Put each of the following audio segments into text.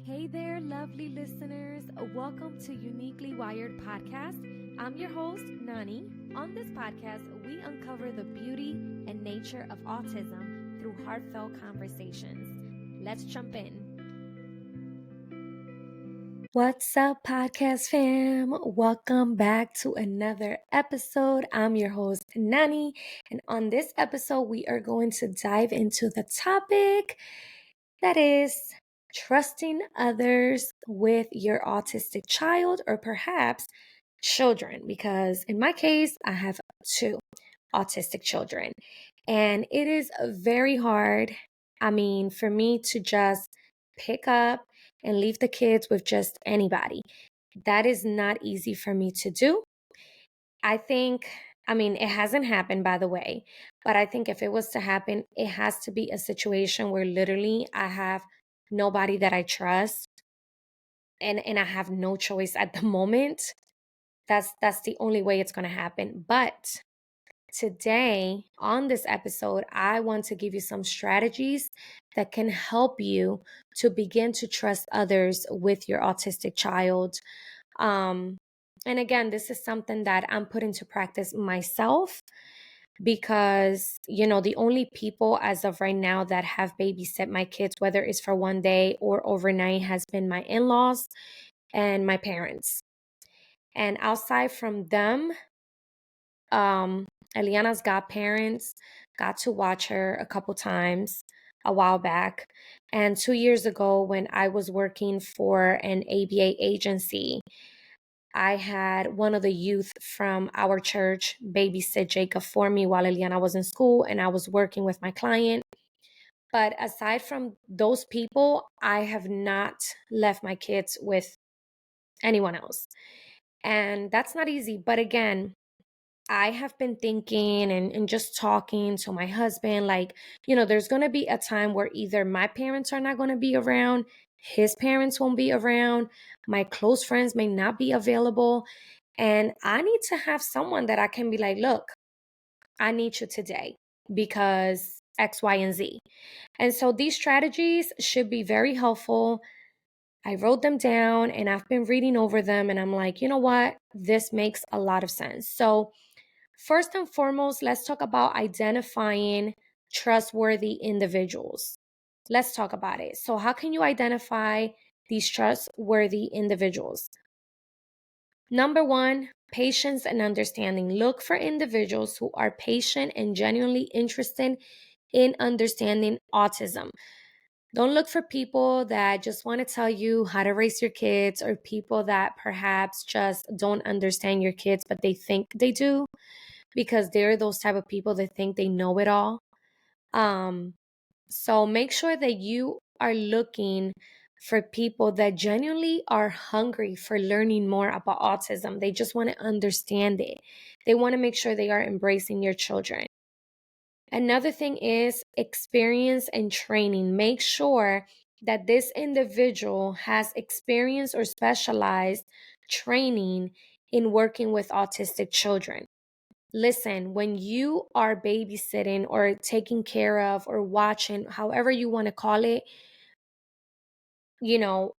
Hey there, lovely listeners. Welcome to Uniquely Wired Podcast. I'm your host, Nani. On this podcast, we uncover the beauty and nature of autism through heartfelt conversations. Let's jump in. What's up, podcast fam? Welcome back to another episode. I'm your host, Nani, and on this episode, we are going to dive into the topic that is trusting others with your autistic child or perhaps children, because in my case, I have two autistic children, and it is very hard. For me to just pick up and leave the kids with just anybody. That is not easy for me to do. I think, it hasn't happened, by the way, but I think if it was to happen, it has to be a situation where literally I have nobody that I trust and I have no choice at the moment. That's the only way it's going to happen. But today on this episode, I want to give you some strategies that can help you to begin to trust others with your autistic child. Um, and again, this is something that I'm putting to practice myself because, the only people as of right now that have babysit my kids, whether it's for one day or overnight, has been my in laws and my parents. And outside from them, um, Eliana's godparents got to watch her a couple times a while back. And 2 years ago, when I was working for an ABA agency, I had one of the youth from our church babysit Jacob for me while Eliana was in school and I was working with my client. But aside from those people, I have not left my kids with anyone else. And that's not easy. But again, I have been thinking and just talking to my husband, like, there's going to be a time where either my parents are not going to be around, his parents won't be around, my close friends may not be available. And I need to have someone that I can be like, look, I need you today because X, Y, and Z. And so these strategies should be very helpful. I wrote them down and I've been reading over them and I'm like, you know what? This makes a lot of sense. So, first and foremost, let's talk about identifying trustworthy individuals. Let's talk about it. So, how can you identify these trustworthy individuals? Number one, patience and understanding. Look for individuals who are patient and genuinely interested in understanding autism. Don't look for people that just want to tell you how to raise your kids or people that perhaps just don't understand your kids, but they think they do because they're those type of people that think they know it all. So make sure that you are looking for people that genuinely are hungry for learning more about autism. They just want to understand it. They want to make sure they are embracing your children. Another thing is experience and training. Make sure that this individual has experience or specialized training in working with autistic children. Listen, when you are babysitting or taking care of or watching, however you want to call it, you know,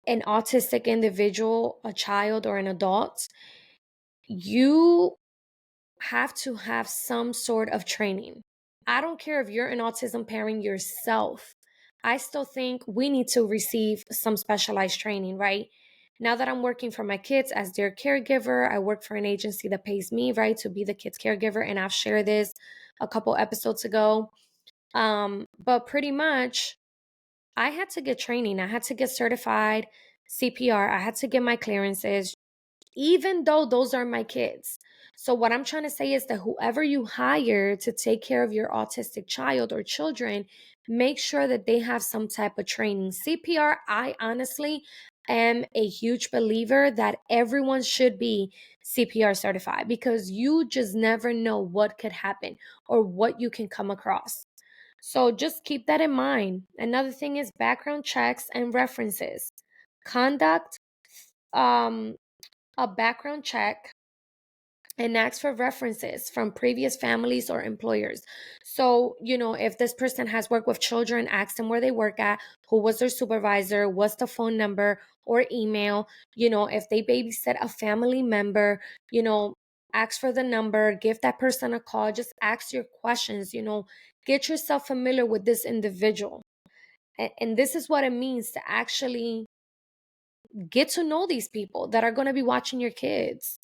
an autistic individual, a child, or an adult, you have to have some sort of training. I don't care if you're an autism parent yourself. I still think we need to receive some specialized training, right? Now that I'm working for my kids as their caregiver, I work for an agency that pays me, right, to be the kids' caregiver. And I've shared this a couple episodes ago. But pretty much, I had to get training. I had to get certified CPR. I had to get my clearances, even though those are my kids. So, what I'm trying to say is that whoever you hire to take care of your autistic child or children, make sure that they have some type of training. CPR, I honestly am a huge believer that everyone should be CPR certified because you just never know what could happen or what you can come across. So, just keep that in mind. Another thing is background checks and references. Conduct um, a background check and ask for references from previous families or employers. So, if this person has worked with children, ask them where they work at, who was their supervisor, what's the phone number or email. If they babysit a family member, ask for the number, give that person a call, just ask your questions, get yourself familiar with this individual. And this is what it means to actually get to know these people that are going to be watching your kids.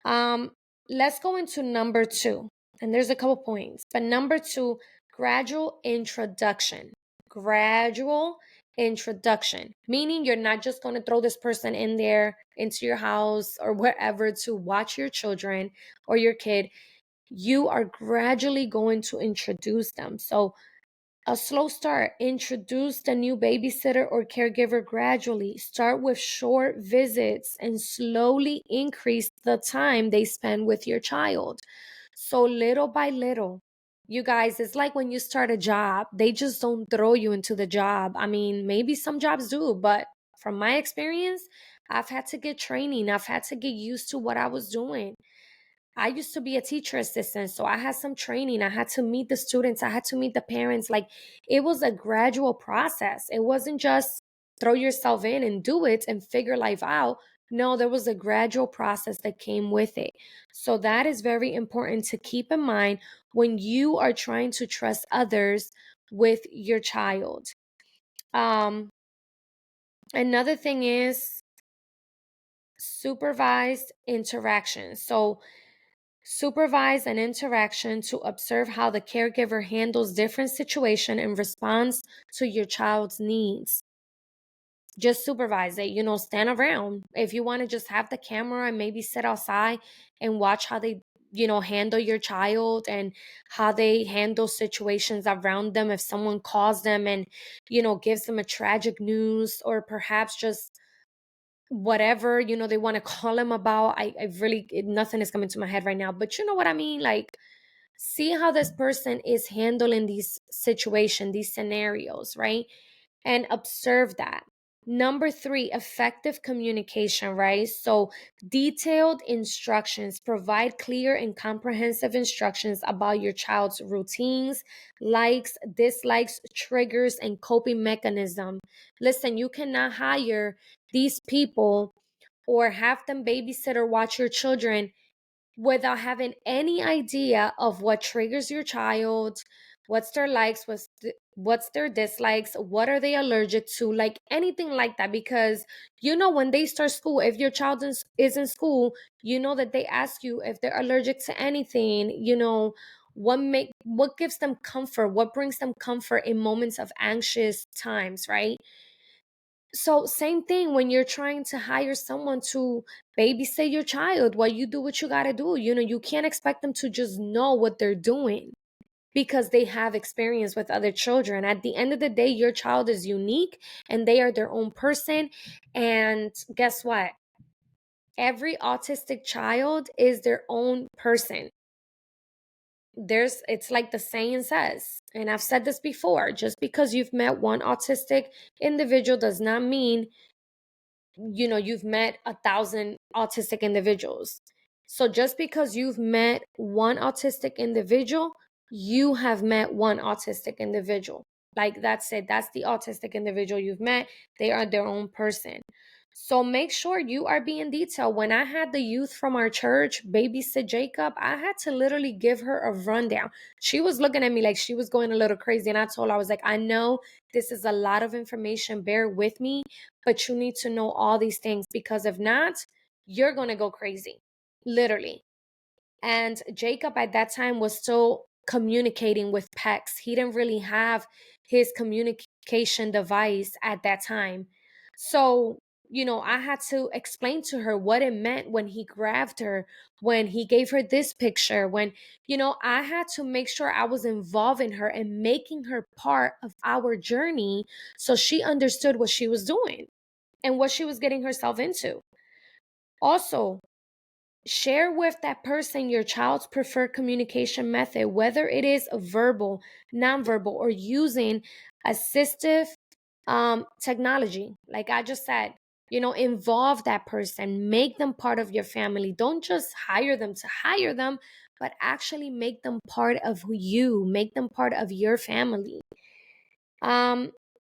Um, let's go into number two. And there's a couple points. But number two, gradual introduction. Gradual introduction, meaning you're not just going to throw this person in there into your house or wherever to watch your children or your kid. You are gradually going to introduce them. So a slow start. Introduce the new babysitter or caregiver gradually. Start with short visits and slowly increase the time they spend with your child. So, little by little, you guys, it's like when you start a job, they just don't throw you into the job. I mean, maybe some jobs do, but from my experience, I've had to get training, I've had to get used to what I was doing. I used to be a teacher assistant, so I had some training. I had to meet the students, I had to meet the parents. Like, it was a gradual process. It wasn't just throw yourself in and do it and figure life out. No, there was a gradual process that came with it. So, that is very important to keep in mind when you are trying to trust others with your child. Um, Another thing is supervised interaction. So, supervise an interaction to observe how the caregiver handles different situations in response to your child's needs. Just supervise it, stand around. If you want to just have the camera and maybe sit outside and watch how they, handle your child and how they handle situations around them. If someone calls them and, gives them a tragic news, or perhaps just whatever they want to call him about. I really, nothing is coming to my head right now, but you know what I mean. Like, see how this person is handling these situations, these scenarios, right? And observe that. Number three, effective communication, right? So, detailed instructions. Provide clear and comprehensive instructions about your child's routines, likes, dislikes, triggers, and coping mechanism. Listen, you cannot hire these people or have them babysit or watch your children without having any idea of what triggers your child, what's their likes, what's their dislikes, what are they allergic to, like anything like that. Because when they start school, if your child is in school, that they ask you if they're allergic to anything, what gives them comfort, what brings them comfort in moments of anxious times, right? So, same thing when you're trying to hire someone to babysit your child. While you do what you got to do, you can't expect them to just know what they're doing because they have experience with other children. At the end of the day, your child is unique and they are their own person. And guess what? Every autistic child is their own person. It's like the saying says, and I've said this before, just because you've met one autistic individual does not mean you've met 1,000 autistic individuals. So just because you've met one autistic individual, you have met one autistic individual. Like, that's it. That's the autistic individual you've met. They are their own person. So make sure you are being detailed. When I had the youth from our church babysit Jacob, I had to literally give her a rundown. She was looking at me like she was going a little crazy. And I told her, I was like, I know this is a lot of information. Bear with me, but you need to know all these things, because if not, you're going to go crazy, literally. And Jacob at that time was still communicating with PECs. He didn't really have his communication device at that time. So, I had to explain to her what it meant when he grabbed her, when he gave her this picture, when, I had to make sure I was involving her and making her part of our journey so she understood what she was doing and what she was getting herself into. Also, share with that person your child's preferred communication method, whether it is verbal, nonverbal, or using assistive technology. Like I just said, Involve that person, make them part of your family. Don't just hire them to hire them, but actually make them part of who you, make them part of your family. Um,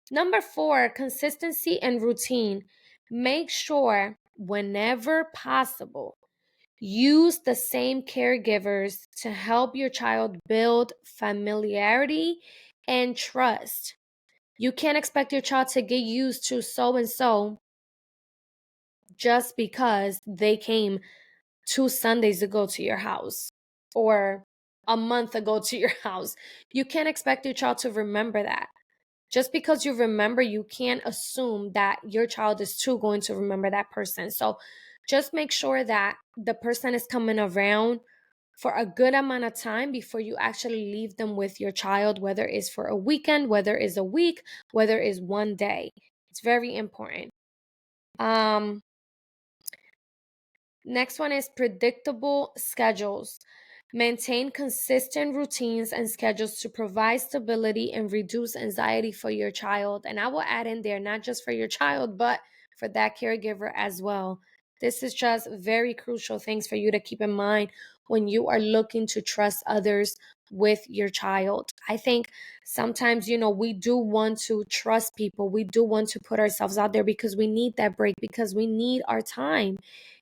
Number 4, consistency and routine. Make sure whenever possible, use the same caregivers to help your child build familiarity and trust. You can't expect your child to get used to so and so just because they came 2 Sundays ago to your house or a month ago to your house. You can't expect your child to remember that. Just because you remember, you can't assume that your child is too going to remember that person. So just make sure that the person is coming around for a good amount of time before you actually leave them with your child, whether it's for a weekend, whether it's a week, whether it's one day. It's very important. Um, Next one is predictable schedules. Maintain consistent routines and schedules to provide stability and reduce anxiety for your child. And I will add in there, not just for your child, but for that caregiver as well. This is just very crucial things for you to keep in mind when you are looking to trust others with your child. I think sometimes, we do want to trust people. We do want to put ourselves out there because we need that break, because we need our time.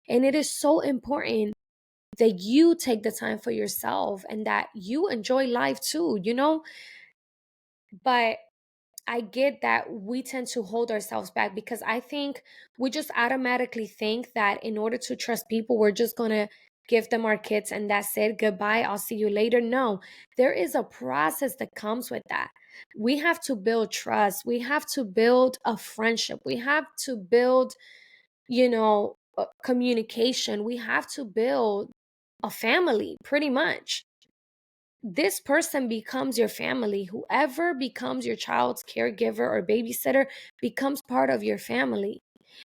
And it is so important that you take the time for yourself and that you enjoy life too. But I get that we tend to hold ourselves back because I think we just automatically think that in order to trust people, we're just going to give them our kids and that's it. Goodbye. I'll see you later. No, there is a process that comes with that. We have to build trust. We have to build a friendship. We have to build communication. We have to build a family, pretty much. This person becomes your family. Whoever becomes your child's caregiver or babysitter becomes part of your family.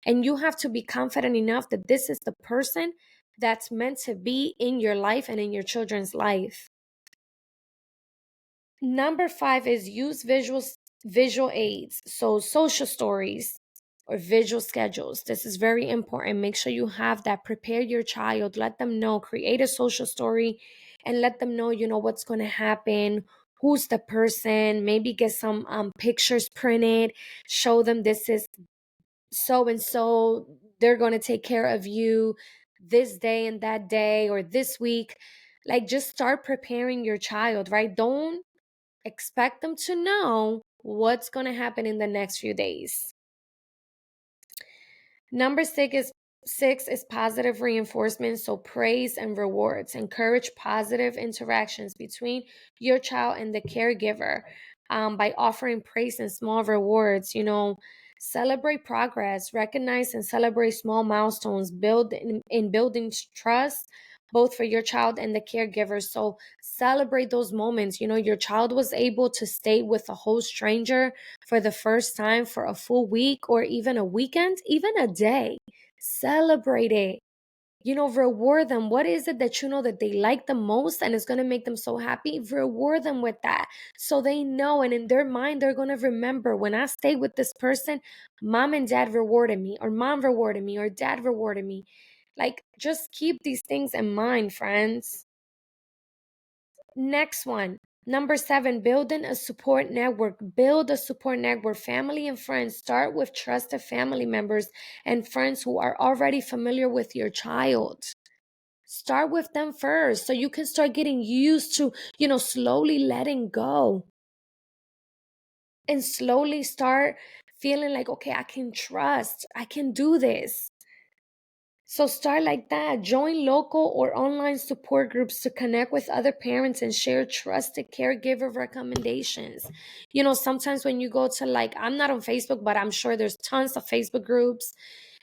And you have to be confident enough that this is the person that's meant to be in your life and in your children's life. Number 5 is use visual aids. So social stories or visual schedules. This is very important. Make sure you have that. Prepare your child. Let them know. Create a social story and let them know, what's going to happen. Who's the person? Maybe get some pictures printed. Show them this is so and so. They're going to take care of you this day and that day or this week. Like, just start preparing your child, right? Don't expect them to know what's going to happen in the next few days. Number 6 is positive reinforcement. So praise and rewards. Encourage positive interactions between your child and the caregiver by offering praise and small rewards. Celebrate progress, recognize and celebrate small milestones, build in building trust both for your child and the caregiver. So celebrate those moments. Your child was able to stay with a whole stranger for the first time for a full week or even a weekend, even a day. Celebrate it. Reward them. What is it that you know that they like the most and it's going to make them so happy? Reward them with that so they know. And in their mind, they're going to remember, when I stayed with this person, mom and dad rewarded me, or mom rewarded me, or dad rewarded me. Like, just keep these things in mind, friends. Next one. Number 7, building a support network. Build a support network. Family and friends. Start with trusted family members and friends who are already familiar with your child. Start with them first so you can start getting used to, slowly letting go and slowly start feeling like, okay, I can trust, I can do this. So start like that. Join local or online support groups to connect with other parents and share trusted caregiver recommendations. Sometimes when you go to, like, I'm not on Facebook, but I'm sure there's tons of Facebook groups.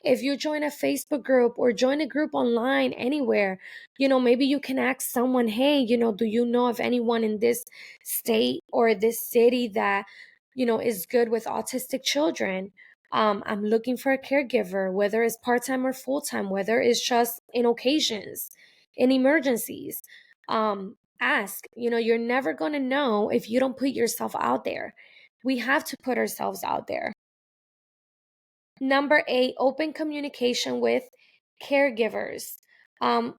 If you join a Facebook group or join a group online anywhere, maybe you can ask someone, hey, do you know of anyone in this state or this city that, is good with autistic children? I'm looking for a caregiver, whether it's part-time or full-time, whether it's just in occasions, in emergencies. Ask. You're never going to know if you don't put yourself out there. We have to put ourselves out there. Number 8, open communication with caregivers. Um,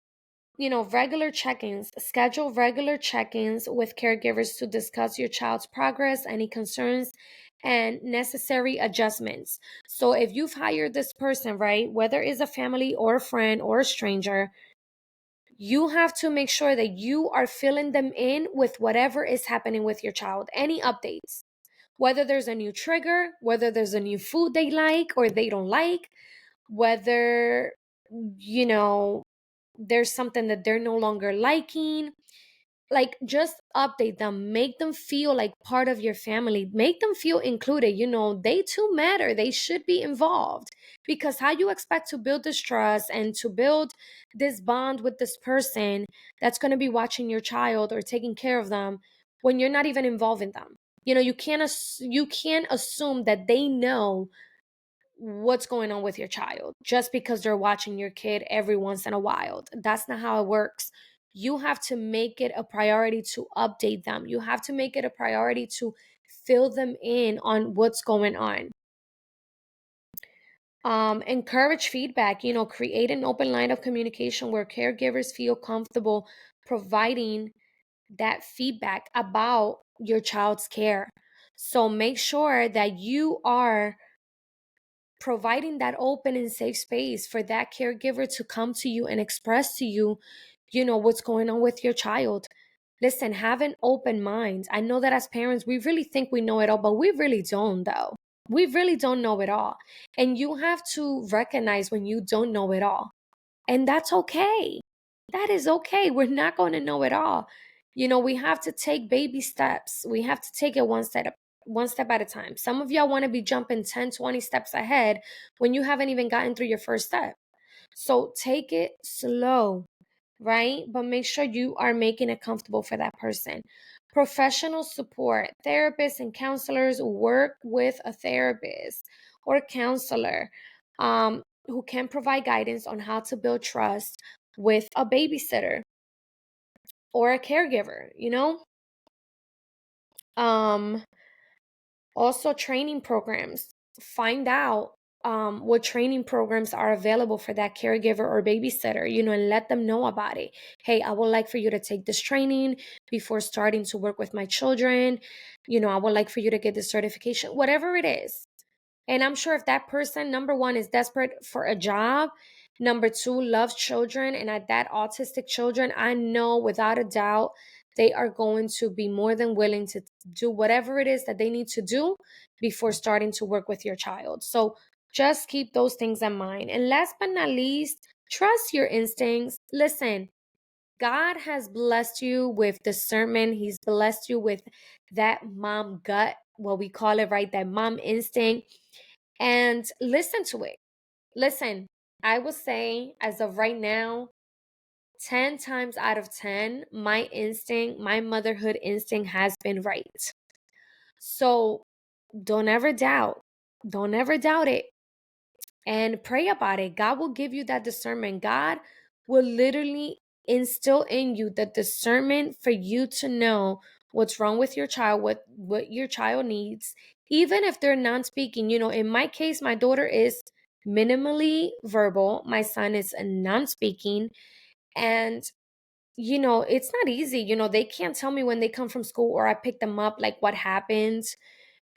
regular check-ins. Schedule regular check-ins with caregivers to discuss your child's progress, any concerns, and necessary adjustments. So if you've hired this person, right, whether it's a family or a friend or a stranger, you have to make sure that you are filling them in with whatever is happening with your child, any updates, whether there's a new trigger, whether there's a new food they like or they don't like, whether, you know, there's something that they're no longer liking. Like, just update them, make them feel like part of your family, make them feel included. They too matter, they should be involved. Because how you expect to build this trust and to build this bond with this person that's going to be watching your child or taking care of them when you're not even involving them? You can't assume that they know what's going on with your child just because they're watching your kid every once in a while. That's not how it works. You have to make it a priority to update them. You have to make it a priority to fill them in on what's going on. Encourage feedback. Create an open line of communication where caregivers feel comfortable providing that feedback about your child's care. So make sure that you are providing that open and safe space for that caregiver to come to you and express to you, what's going on with your child. Listen, have an open mind. I know that as parents, we really think we know it all, but we really don't, though. We really don't know it all. And you have to recognize when you don't know it all. And that's okay. That is okay. We're not going to know it all. We have to take baby steps. We have to take it one step at a time. Some of y'all want to be jumping 10, 20 steps ahead when you haven't even gotten through your first step. So take it slow, right? But make sure you are making it comfortable for that person. Professional support. Therapists and counselors work with a therapist or counselor who can provide guidance on how to build trust with a babysitter or a caregiver. Um, Also, training programs. Find out what training programs are available for that caregiver or babysitter, and let them know about it. Hey, I would like for you to take this training before starting to work with my children. I would like for you to get this certification, whatever it is. And I'm sure if that person, number one, is desperate for a job, number two, loves children, and at that autistic children, I know without a doubt they are going to be more than willing to do whatever it is that they need to do before starting to work with your child. So just keep those things in mind. And last but not least, trust your instincts. Listen, God has blessed you with discernment. He's blessed you with that mom gut, what we call it, right? That mom instinct. And listen to it. Listen, I would say as of right now, 10 times out of 10, my instinct, my motherhood instinct has been right. So don't ever doubt. Don't ever doubt it. And pray about it. God will give you that discernment. God will literally instill in you the discernment for you to know what's wrong with your child, what your child needs, even if they're non-speaking. In my case, my daughter is minimally verbal. My son is non-speaking. And it's not easy. They can't tell me when they come from school or I pick them up, like what happens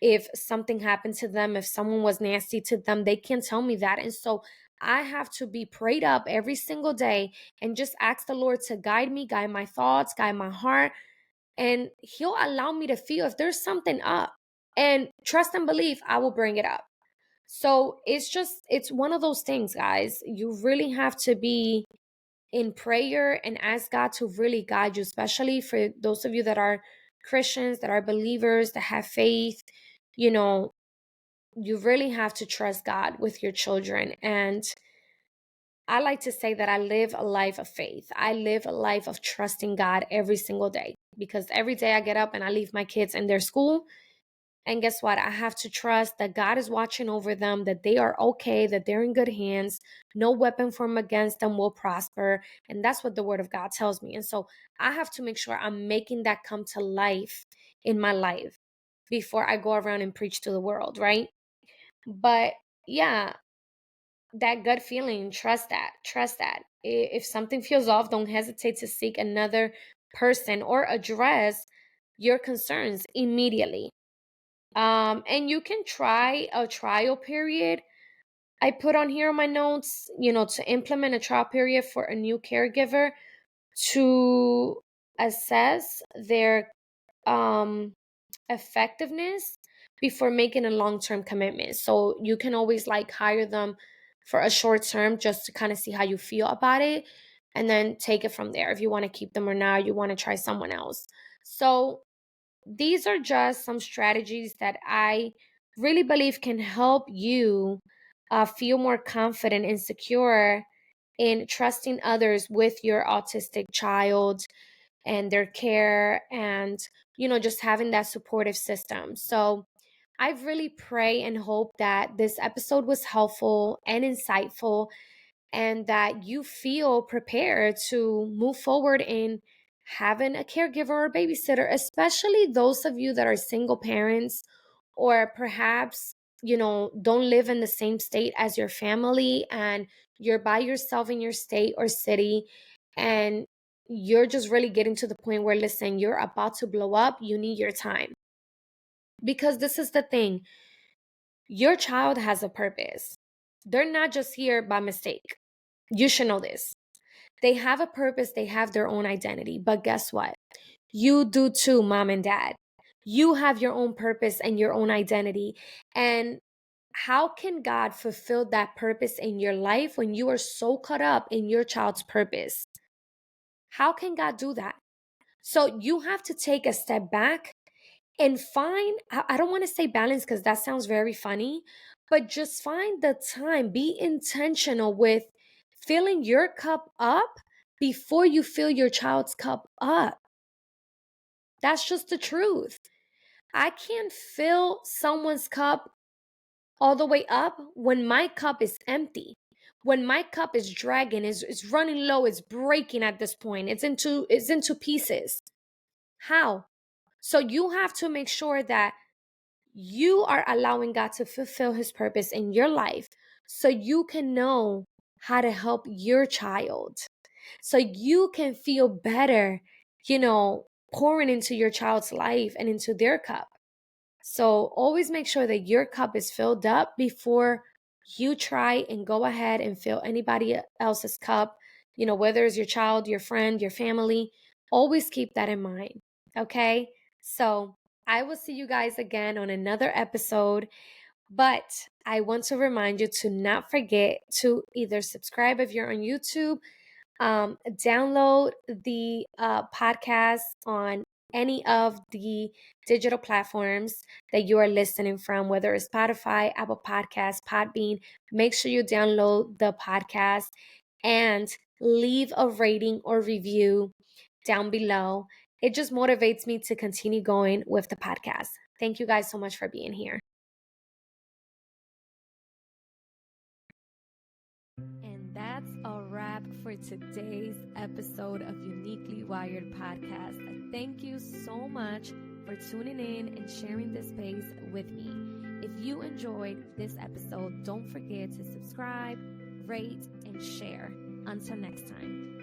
if something happened to them, if someone was nasty to them. They can't tell me that. And so I have to be prayed up every single day and just ask the Lord to guide me, guide my thoughts, guide my heart. And He'll allow me to feel if there's something up. And trust and believe, I will bring it up. So it's one of those things, guys. You really have to be in prayer and ask God to really guide you, especially for those of you that are Christians, that are believers, that have faith. You know, you really have to trust God with your children. And I like to say that I live a life of faith. I live a life of trusting God every single day because every day I get up and I leave my kids in their school. And guess what? I have to trust that God is watching over them, that they are okay, that they're in good hands. No weapon formed against them will prosper. And that's what the word of God tells me. And so I have to make sure I'm making that come to life in my life before I go around and preach to the world, right? But yeah, that gut feeling, trust that. If something feels off, don't hesitate to seek another person or address your concerns immediately. And you can try a trial period. I put on here on my notes, to implement a trial period for a new caregiver to assess their um effectiveness before making a long-term commitment. So you can always like hire them for a short term just to kind of see how you feel about it and then take it from there if you want to keep them or not, you want to try someone else. So these are just some strategies that I really believe can help you feel more confident and secure in trusting others with your autistic child and their care and just having that supportive system. So I really pray and hope that this episode was helpful and insightful and that you feel prepared to move forward in having a caregiver or babysitter, especially those of you that are single parents or perhaps, don't live in the same state as your family and you're by yourself in your state or city and you're just really getting to the point where, listen, you're about to blow up, you need your time. Because this is the thing, your child has a purpose. They're not just here by mistake. You should know this. They have a purpose, they have their own identity. But guess what? You do too, mom and dad. You have your own purpose and your own identity. And how can God fulfill that purpose in your life when you are so caught up in your child's purpose? How can God do that? So you have to take a step back and find, I don't want to say balance because that sounds very funny, but just find the time, be intentional with filling your cup up before you fill your child's cup up. That's just the truth. I can't fill someone's cup all the way up when my cup is empty. When my cup is dragging, is running low, it's breaking at this point. It's into pieces. How? So you have to make sure that you are allowing God to fulfill his purpose in your life so you can know how to help your child. So you can feel better, pouring into your child's life and into their cup. So always make sure that your cup is filled up before you try and go ahead and fill anybody else's cup, whether it's your child, your friend, your family. Always keep that in mind. Okay. So I will see you guys again on another episode. But I want to remind you to not forget to either subscribe if you're on YouTube, download the podcast on any of the digital platforms that you are listening from, whether it's Spotify, Apple Podcasts, Podbean. Make sure you download the podcast and leave a rating or review down below. It just motivates me to continue going with the podcast. Thank you guys so much for being here. And that's a wrap for today's episode of Uniquely Wired Podcast. Thank you so much for tuning in and sharing this space with me. If you enjoyed this episode, don't forget to subscribe, rate, and share. Until next time.